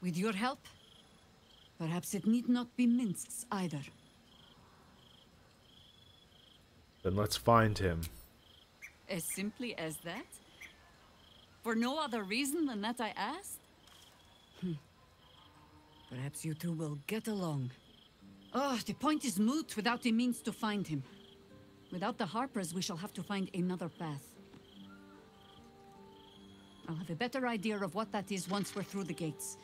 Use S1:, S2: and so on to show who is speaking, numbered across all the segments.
S1: With your help, perhaps it need not be Minsk's either.
S2: Then let's find him.
S1: As simply as that? For no other reason than that I asked? Perhaps you two will get along. Oh, the point is moot without the means to find him. Without the Harpers, we shall have to find another path. I'll have a better idea of what that is once we're through the gates.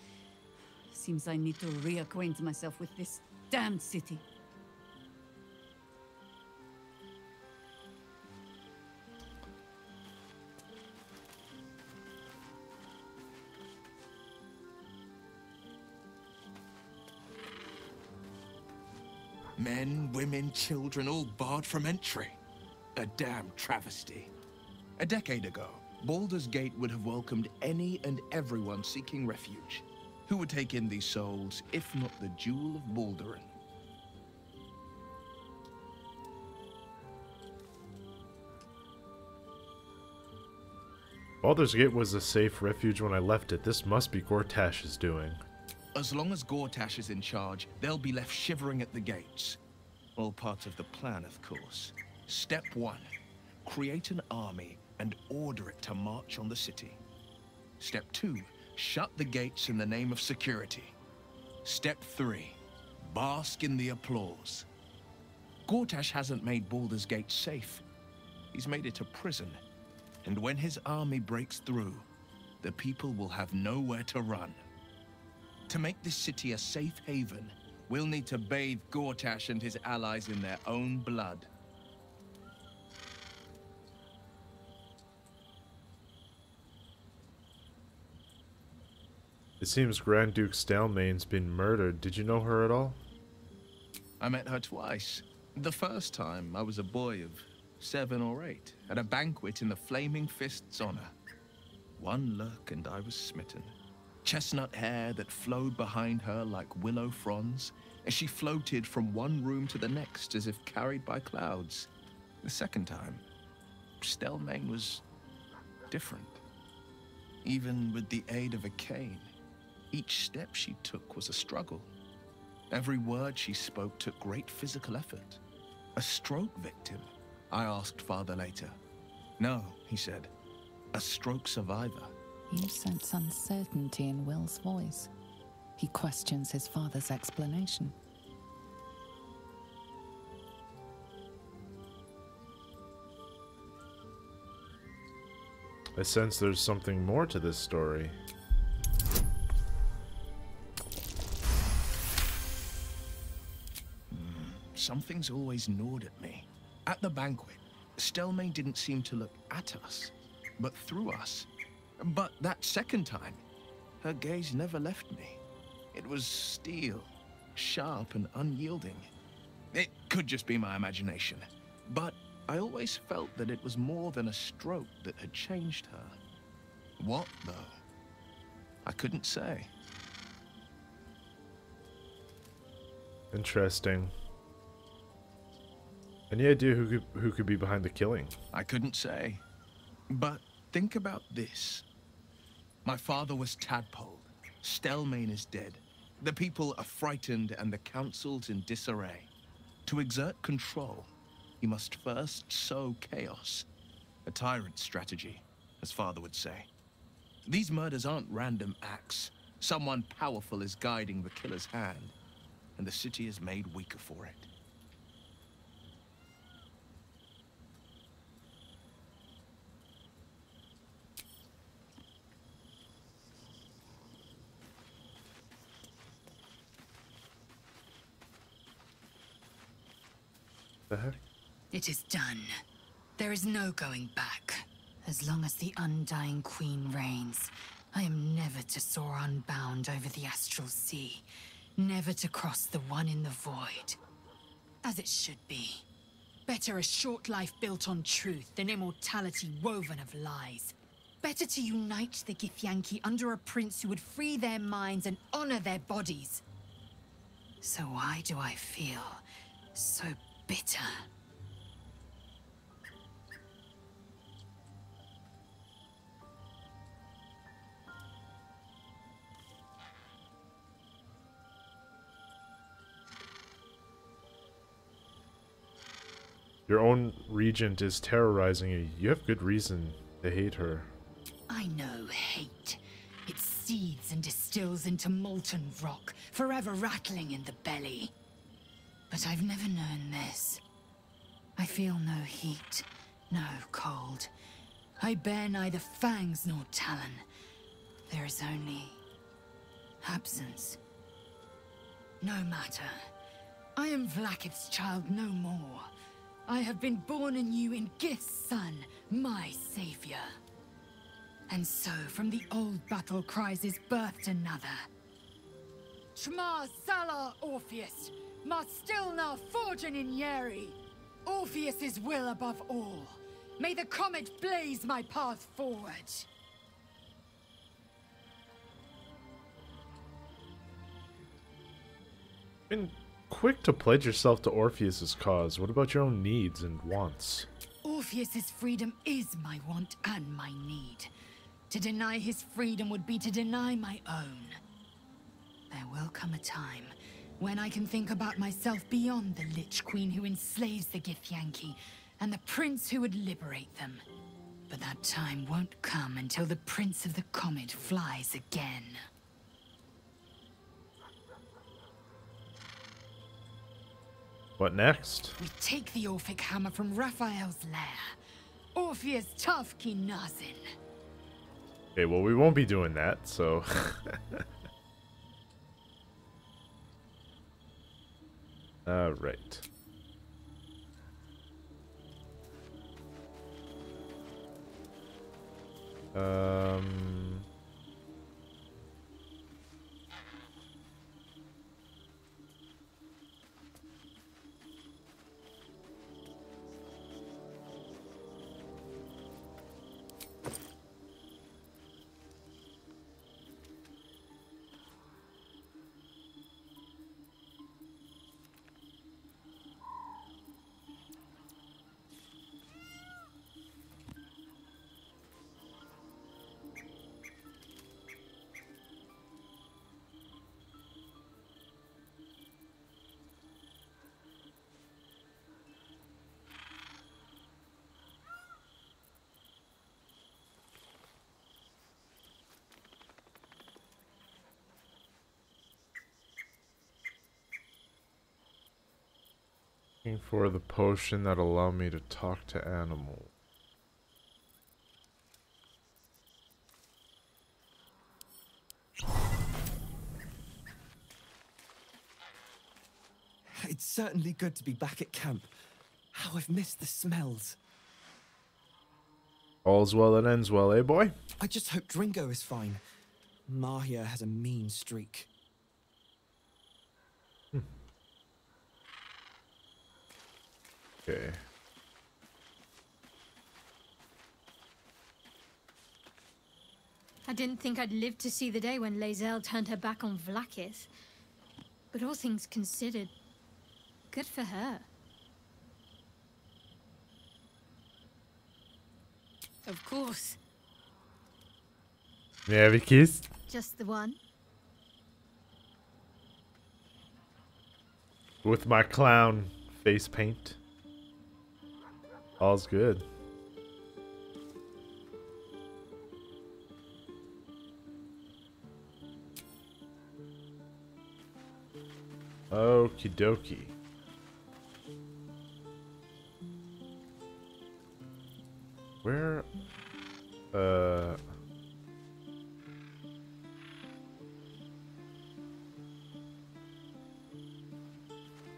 S1: Seems I need to reacquaint myself with this damned city.
S3: Men, women, children, all barred from entry. A damn travesty. A decade ago, Baldur's Gate would have welcomed any and everyone seeking refuge. Who would take in these souls, if not the Jewel of Baldurin?
S2: Baldur's Gate was a safe refuge when I left it. This must be Gortash's doing.
S3: As long as Gortash is in charge, they'll be left shivering at the gates. All part of the plan, of course. Step 1. Create an army and order it to march on the city. Step 2. Shut the gates in the name of security. Step 3. Bask in the applause. Gortash hasn't made Baldur's Gate safe. He's made it a prison. And when his army breaks through, the people will have nowhere to run. To make this city a safe haven, we'll need to bathe Gortash and his allies in their own blood.
S2: It seems Grand Duke Stalmain's been murdered. Did you know her at all?
S3: I met her twice. The first time, I was a boy of 7 or 8, at a banquet in the Flaming Fist's honor. One look and I was smitten. Chestnut hair that flowed behind her like willow fronds, as she floated from one room to the next as if carried by clouds. The second time, Stalmain was different. Even with the aid of a cane, each step she took was a struggle. Every word she spoke took great physical effort. A stroke victim? I asked Father later. No, he said. A stroke survivor.
S4: You sense uncertainty in Will's voice. He questions his father's explanation.
S2: I sense there's something more to this story.
S3: Something's always gnawed at me. At the banquet, Stelmane didn't seem to look at us, but through us. But that second time, her gaze never left me. It was steel, sharp and unyielding. It could just be my imagination, but I always felt that it was more than a stroke that had changed her. What, though? I couldn't say.
S2: Interesting. Any idea who could be behind the killing?
S3: I couldn't say. But think about this. My father was tadpoled. Stelmane is dead. The people are frightened and the council's in disarray. To exert control, you must first sow chaos. A tyrant's strategy, as father would say. These murders aren't random acts. Someone powerful is guiding the killer's hand, and the city is made weaker for it.
S2: The heck?
S1: It is done. There is no going back. As long as the Undying Queen reigns, I am never to soar unbound over the astral sea, never to cross the one in the void. As it should be. Better a short life built on truth than immortality woven of lies. Better to unite the Githyanki under a prince who would free their minds and honor their bodies. So why do I feel so bitter?
S2: Your own regent is terrorizing you. You have good reason to hate her.
S1: I know hate. It seethes and distills into molten rock, forever rattling in the belly. But I've never known this. I feel no heat, no cold. I bear neither fangs nor talon. There is only absence. No matter. I am Vlaakith's child no more. I have been born anew in Gith's son, my savior. And so, from the old battle cries is birthed another. Shma Salar Orpheus, Ma Stilna Forgin in Yeri. Orpheus's will above all. May the comet blaze my path forward.
S2: Been quick to pledge yourself to Orpheus's cause. What about your own needs and wants?
S1: Orpheus's freedom is my want and my need. To deny his freedom would be to deny my own. There will come a time when I can think about myself beyond the Lich Queen who enslaves the Githyanki and the prince who would liberate them. But that time won't come until the Prince of the Comet flies again.
S2: What next?
S1: We take the Orphic hammer from Raphael's lair. Orpheus Tafki Nazin.
S2: Okay, well, we won't be doing that, so... Alright. Looking for the potion that allow me to talk to animals.
S5: It's certainly good to be back at camp. How I've missed the smells.
S2: All's well that ends well, eh, boy?
S5: I just hope Dringo is fine. Mahia has a mean streak.
S2: Okay.
S6: I didn't think I'd live to see the day when Lae'zel turned her back on Vlaakith. But all things considered, good for her. Of course.
S2: May I have a kiss?
S6: Just the one.
S2: With my clown face paint. All's good. Okie dokie. Where?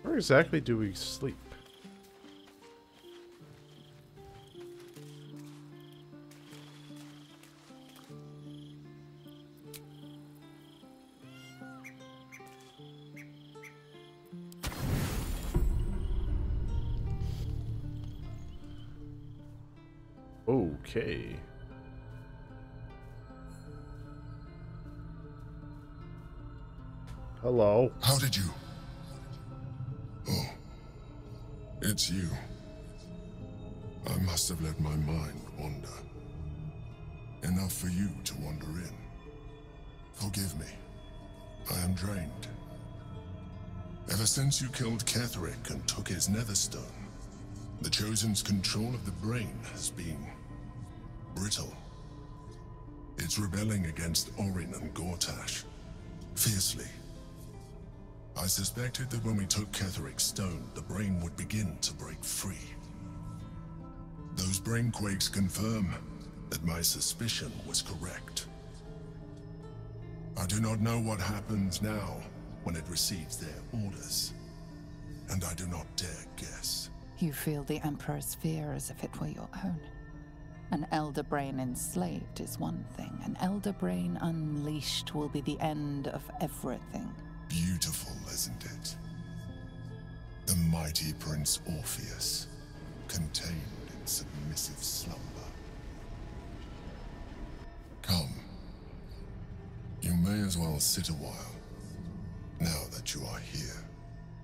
S2: Where exactly do we sleep? Okay. Hello.
S7: How did you? Oh, it's you. I must have let my mind wander. Enough for you to wander in. Forgive me. I am drained. Ever since you killed Ketheric and took his netherstone, The Chosen's control of the brain has been brittle. It's rebelling against Orin and Gortash fiercely. I suspected that when we took Ketheric's stone, the brain would begin to break free. Those brain quakes confirm that my suspicion was correct. I do not know what happens now when it receives their orders, and I do not dare guess.
S4: You feel the Emperor's fear as if it were your own. An elder brain enslaved is one thing. An elder brain unleashed will be the end of everything.
S7: Beautiful, isn't it? The mighty Prince Orpheus, contained in submissive slumber. Come. You may as well sit a while, now that you are here.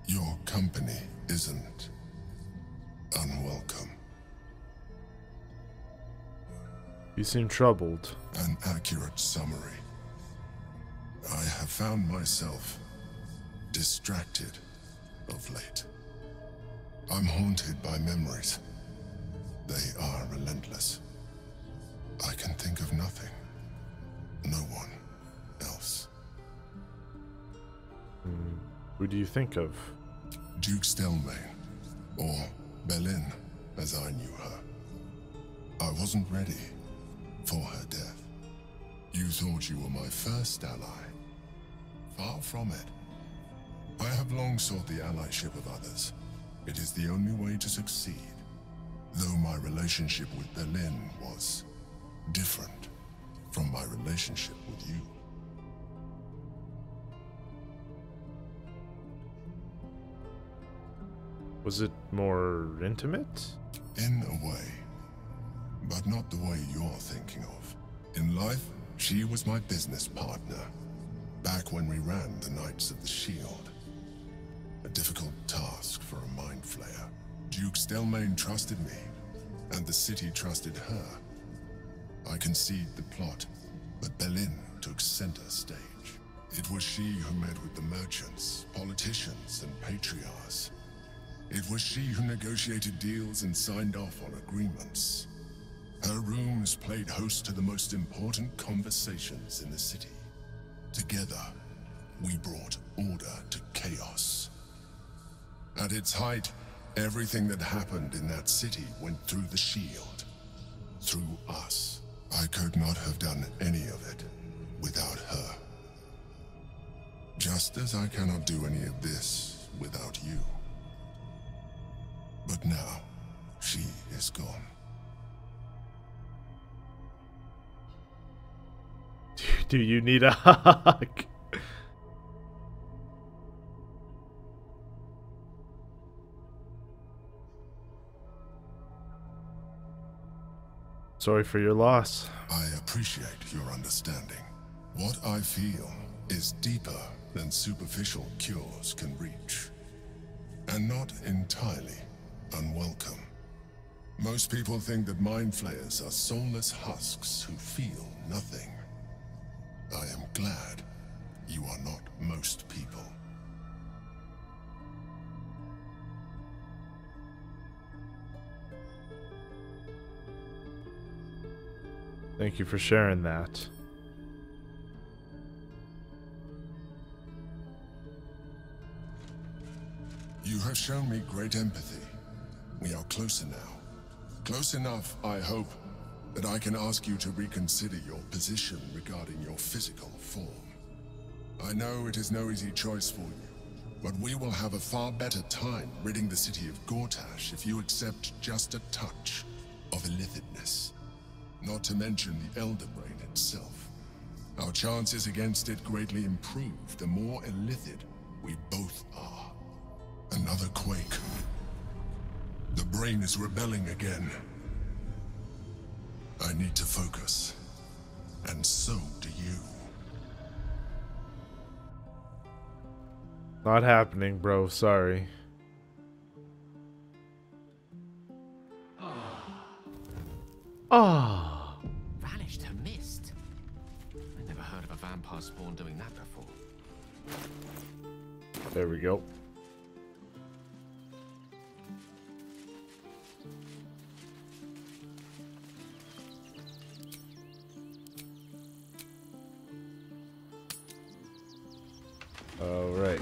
S7: Your company isn't unwelcome.
S2: You seem troubled.
S7: An accurate summary. I have found myself distracted of late. I'm haunted by memories. They are relentless. I can think of nothing. No one else.
S2: Who do you think of?
S7: Duke Stelmane, or Baldur, as I knew her. I wasn't ready for her death. You thought you were my first ally. Far from it. I have long sought the allyship of others. It is the only way to succeed. Though my relationship with Baldur was different from my relationship with you.
S2: Was it more intimate?
S7: In a way, but not the way you're thinking of. In life, she was my business partner, back when we ran the Knights of the Shield. A difficult task for a mind flayer. Duke Stelmane trusted me, and the city trusted her. I conceived the plot, but Baldur took center stage. It was she who met with the merchants, politicians, and patriarchs. It was she who negotiated deals and signed off on agreements. Her rooms played host to the most important conversations in the city. Together, we brought order to chaos. At its height, everything that happened in that city went through the shield. Through us. I could not have done any of it without her. Just as I cannot do any of this without you. But now, she is gone.
S2: Do you need a hug? Sorry for your loss.
S7: I appreciate your understanding. What I feel is deeper than superficial cures can reach. And not entirely unwelcome. Most people think that mind flayers are soulless husks who feel nothing. I am glad you are not most people.
S2: Thank you for sharing that.
S7: You have shown me great empathy. We are closer now. Close enough, I hope, that I can ask you to reconsider your position regarding your physical form. I know it is no easy choice for you, but we will have a far better time ridding the city of Gortash if you accept just a touch of illithidness. Not to mention the Elder Brain itself. Our chances against it greatly improve the more illithid we both are. Another quake. The brain is rebelling again. I need to focus. And so do you.
S2: Not happening, bro. Sorry. Ah.
S3: Vanished her mist. I never heard of a vampire spawn doing that before.
S2: There we go. All right.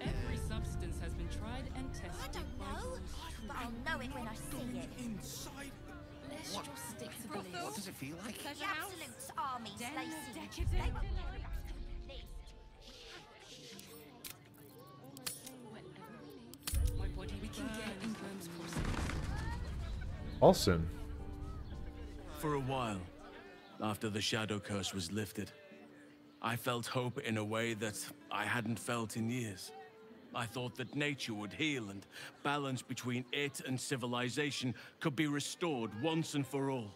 S8: Every substance has been tried and tested.
S9: I don't know, but I'll know it when I see it.
S3: Inside.
S8: Let's just stick to the list.
S3: What does it feel like?
S9: The Absolute's armies
S8: Den
S9: lay
S8: of
S9: siege.
S8: decadent.
S9: They won't carry us to this.
S8: My body we can get in terms of
S2: Alson.
S10: For a while, after the shadow curse was lifted, I felt hope in a way that I hadn't felt in years. I thought that nature would heal and balance between it and civilization could be restored once and for all.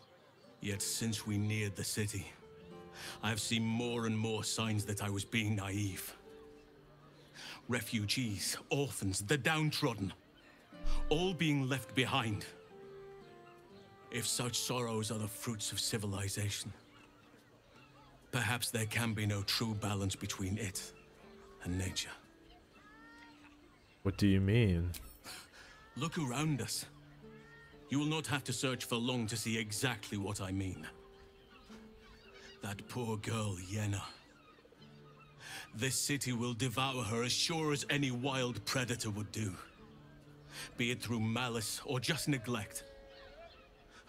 S10: Yet since we neared the city, I've seen more and more signs that I was being naive. Refugees, orphans, the downtrodden, all being left behind. If such sorrows are the fruits of civilization, perhaps there can be no true balance between it and nature.
S2: What do you mean?
S10: Look around us. You will not have to search for long to see exactly what I mean. That poor girl, Yenna. This city will devour her as sure as any wild predator would do. Be it through malice or just neglect.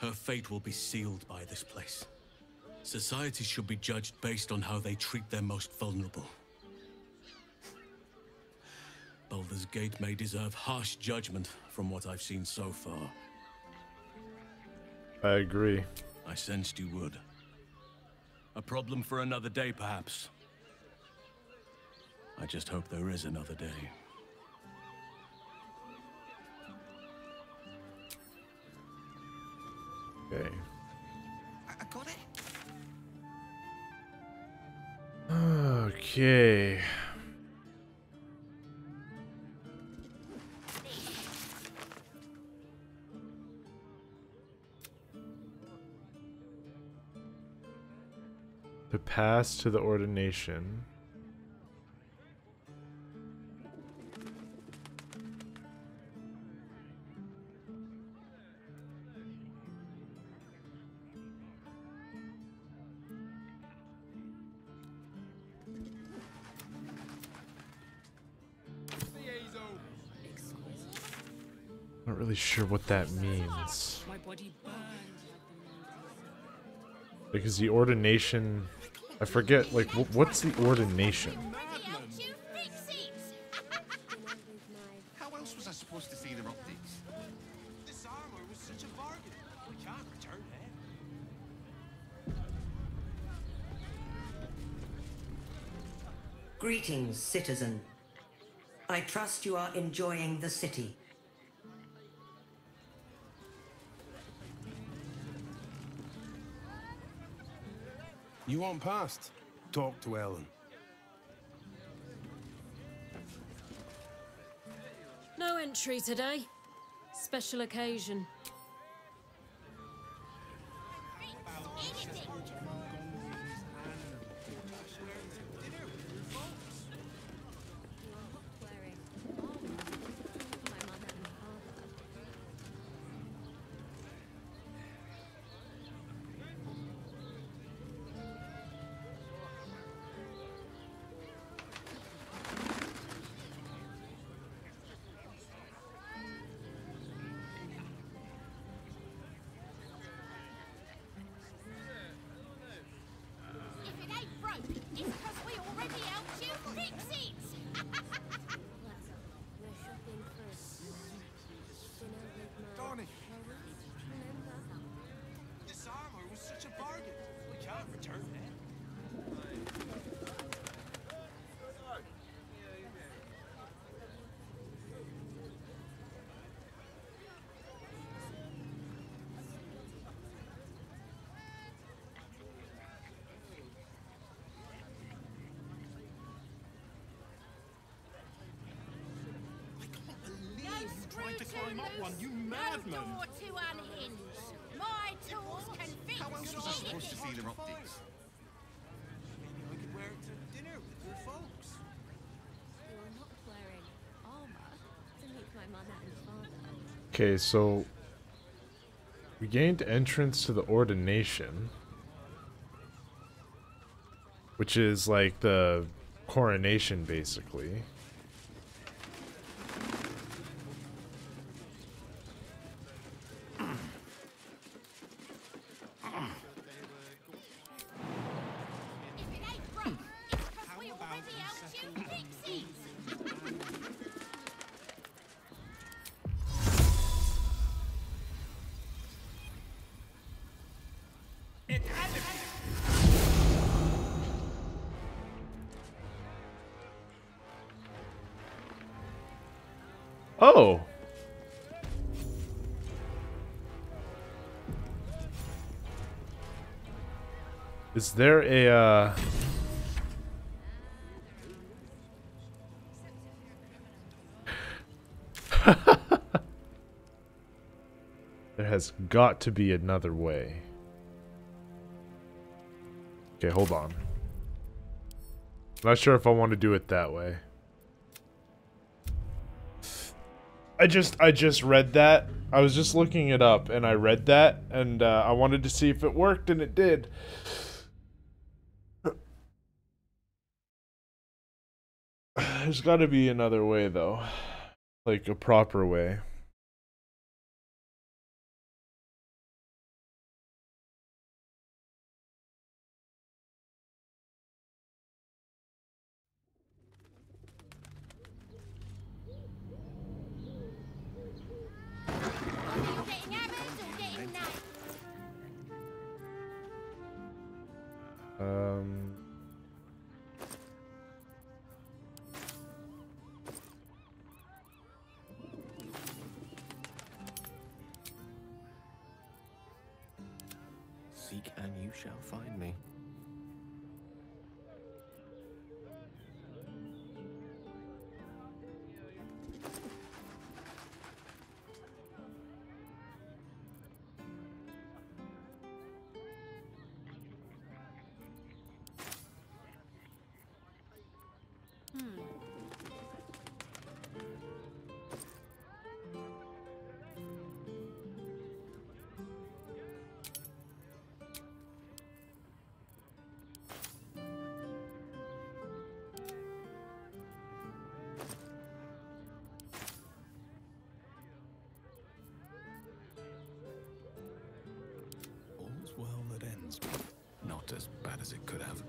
S10: Her fate will be sealed by this place. Society should be judged based on how they treat their most vulnerable. Baldur's Gate may deserve harsh judgment from what I've seen so far.
S2: I agree.
S10: I sensed you would. A problem for another day, perhaps. I just hope there is another day.
S2: Okay.
S3: I got it.
S2: Okay. To pass to the ordination. Not really sure what that means.
S8: my body burned.
S2: Because the ordination, I forget, like, what's the ordination?
S3: How else was I supposed to see the optics? This armor was such a bargain. We can't return it.
S11: Greetings, citizen. I trust you are enjoying the city.
S12: You want past? Talk to Ellen.
S13: No entry today. Special occasion.
S3: This armor was such a bargain. We can't return it.
S9: Trying to climb up one, you madman! No door to unhinge. My tools can fix
S3: How else was I supposed to see
S9: anything.
S3: the optics? Maybe I could wear it to dinner with your folks.
S14: You're not wearing armor to meet my mother and father.
S2: Okay, so We gained entrance to the ordination, which is like the coronation, basically. Oh. Is there a There has got to be another way. Okay, hold on. Not sure if I want to do it that way. I just read that. I was just looking it up and I read that and I wanted to see if it worked and it did. There's got to be another way though. Like a proper way.
S15: Seek and you shall find me. All's well that ends well. Not as bad as it could have.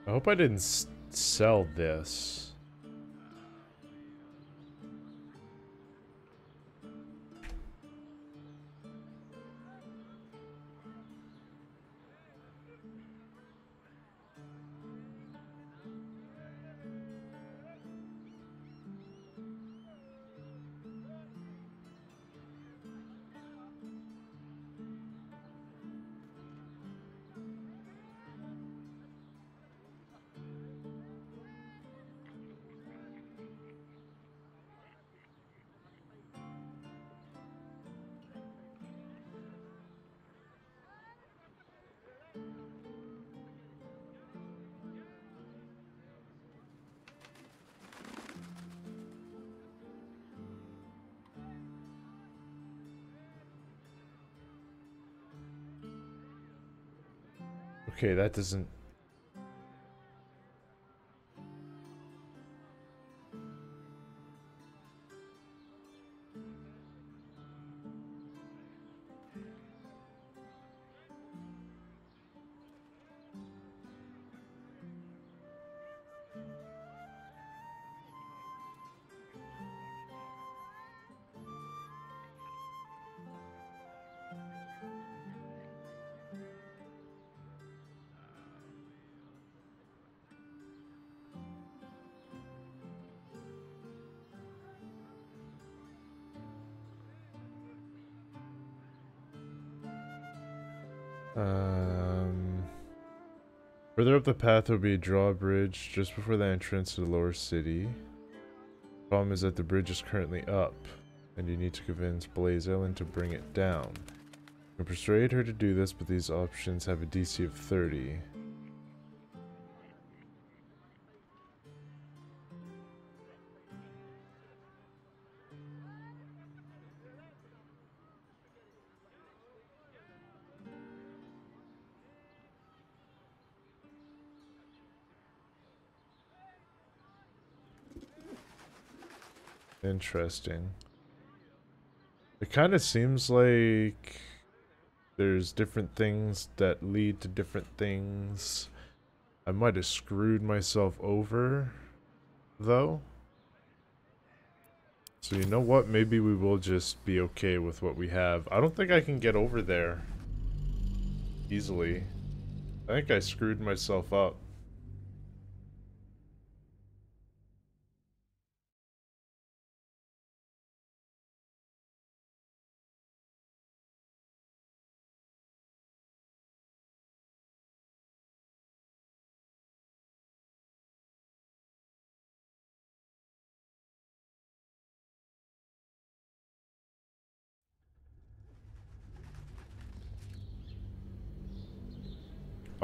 S2: I hope I didn't sell this. Okay, that doesn't... Further up the path there will be a drawbridge just before the entrance to the lower city. Problem is that the bridge is currently up, and you need to convince Blazelyn to bring it down. You can persuade her to do this, but these options have a DC of 30. Interesting. It kind of seems like there's different things that lead to different things. I might have screwed myself over, though. So you know what? Maybe we will just be okay with what we have. I don't think I can get over there easily. I think I screwed myself up.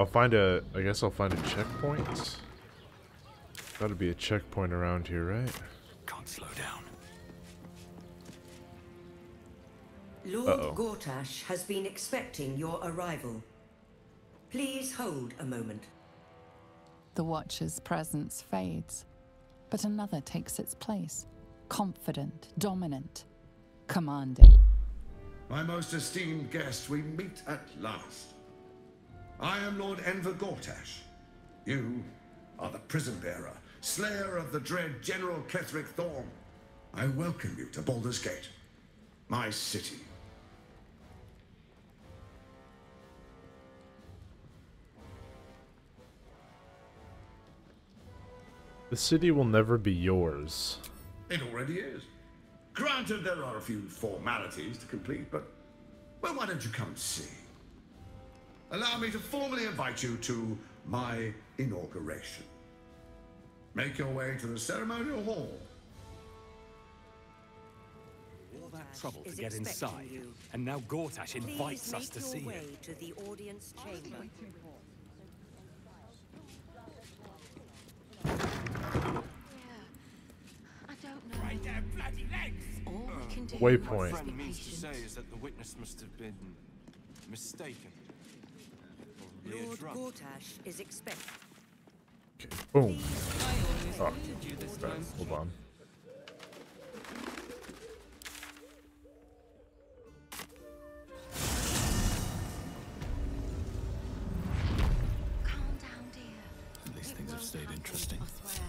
S2: I guess I'll find a checkpoint. Gotta be a checkpoint around here, right?
S15: Can't slow down.
S11: Lord Gortash has been expecting your arrival. Please hold a moment.
S4: The Watcher's presence fades, but another takes its place. Confident, dominant, commanding.
S16: My most esteemed guest, we meet at last. I am Lord Enver Gortash. You are the prison bearer, slayer of the dread General Ketheric Thorm. I welcome you to Baldur's Gate, my city.
S2: The city will never be yours.
S16: It already is. Granted, there are a few formalities to complete, but, well, why don't you come and see? Allow me to formally invite you to my inauguration. Make your way to the ceremonial hall.
S17: All that trouble to get inside, and now Gortash invites us to see
S11: way
S17: him.
S11: to the audience chamber.
S9: Right there, bloody legs!
S8: All we can do.
S2: Waypoint.
S12: My friend means to say is that the witness must have been mistaken.
S11: Lord Gortash is expected.
S2: Okay, boom.
S8: I always
S2: Oh,
S8: wanted you this time.
S2: hold on.
S9: Calm down, dear.
S15: At least things have stayed interesting.
S9: I swear.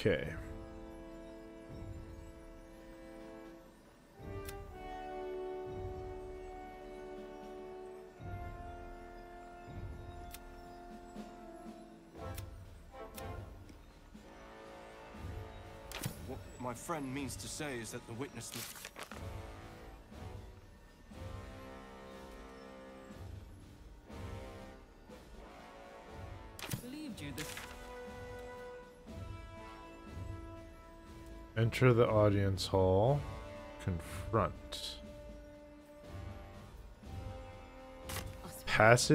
S2: Okay.
S12: What my friend means to say is that the witness must...
S8: Believed you this.
S2: Enter the audience hall. Confront. Passage